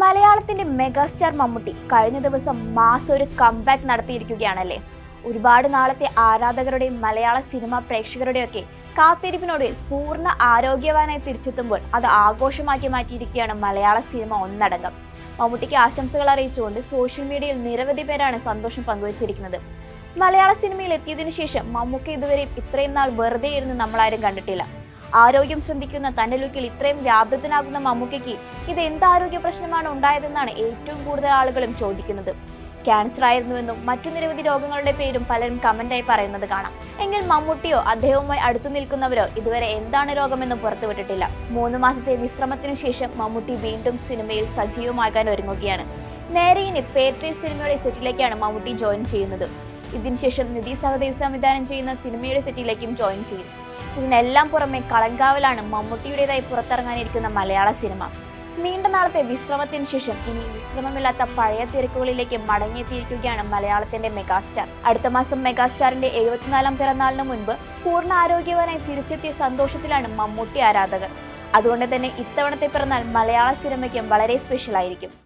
മലയാളത്തിന്റെ മെഗാസ്റ്റാർ മമ്മൂട്ടി കഴിഞ്ഞ ദിവസം മാസ് ഒരു കംബാക്ക് നടത്തിയിരിക്കുകയാണല്ലേ. ഒരുപാട് നാളത്തെ ആരാധകരുടെയും മലയാള സിനിമാ പ്രേക്ഷകരുടെയൊക്കെ കാത്തിരിപ്പിനൊടുവിൽ പൂർണ്ണ ആരോഗ്യവാനായി തിരിച്ചെത്തുമ്പോൾ അത് ആഘോഷമാക്കി മാറ്റിയിരിക്കുകയാണ് മലയാള സിനിമ ഒന്നടങ്കം. മമ്മൂട്ടിക്ക് ആശംസകൾ അറിയിച്ചുകൊണ്ട് സോഷ്യൽ മീഡിയയിൽ നിരവധി പേരാണ് സന്തോഷം പങ്കുവച്ചിരിക്കുന്നത്. മലയാള സിനിമയിൽ എത്തിയതിനു ശേഷം മമ്മൂക്ക ഇതുവരെ ഇത്രയും നാൾ വെറുതെ ഇരുന്ന് നമ്മളാരും കണ്ടിട്ടില്ല. ആരോഗ്യം ശ്രദ്ധിക്കുന്ന തന്റെ ലുക്കിൽ ഇത്രയും വ്യാപൃതനാകുന്ന മമ്മൂക്കയ്ക്ക് ഇത് എന്ത് ആരോഗ്യ പ്രശ്നമാണ് ഉണ്ടായതെന്നാണ് ഏറ്റവും കൂടുതൽ ആളുകളും ചോദിക്കുന്നത്. ക്യാൻസർ ആയിരുന്നുവെന്നും മറ്റു നിരവധി രോഗങ്ങളുടെ പേരും പലരും കമന്റായി പറയുന്നത് കാണാം. എങ്കിൽ മമ്മൂട്ടിയോ അദ്ദേഹവുമായി അടുത്തു നിൽക്കുന്നവരോ ഇതുവരെ എന്താണ് രോഗമെന്ന് പുറത്തുവിട്ടിട്ടില്ല. 3 മാസത്തെ വിശ്രമത്തിനു ശേഷം മമ്മൂട്ടി വീണ്ടും സിനിമയിൽ സജീവമാകാൻ ഒരുങ്ങുകയാണ്. നേരെ ഇനി പേട്രിയറ്റ് സിനിമയുടെ സെറ്റിലേക്കാണ് മമ്മൂട്ടി ജോയിൻ ചെയ്യുന്നത്. ഇതിനുശേഷം നിധി സഹദേവ് സംവിധാനം ചെയ്യുന്ന സിനിമയുടെ സെറ്റിലേക്കും ജോയിൻ ചെയ്യും. ഇതിനെല്ലാം പുറമെ കളങ്കാവലാണ് മമ്മൂട്ടിയുടേതായി പുറത്തിറങ്ങാനിരിക്കുന്ന മലയാള സിനിമ. നീണ്ട നാളത്തെ വിശ്രമത്തിന് ശേഷം ഇനി വിശ്രമമില്ലാത്ത പഴയ തിരക്കുകളിലേക്ക് മടങ്ങിയെത്തിയിരിക്കുകയാണ് മലയാളത്തിന്റെ മെഗാസ്റ്റാർ. അടുത്ത മാസം മെഗാസ്റ്റാറിന്റെ 74ാം പിറന്നാളിന് മുൻപ് പൂർണ്ണ ആരോഗ്യവാനായി തിരിച്ചെത്തിയ സന്തോഷത്തിലാണ് മമ്മൂട്ടി ആരാധകർ. അതുകൊണ്ട് തന്നെ ഇത്തവണത്തെ പിറന്നാൾ മലയാള സിനിമയ്ക്കും വളരെ സ്പെഷ്യൽ ആയിരിക്കും.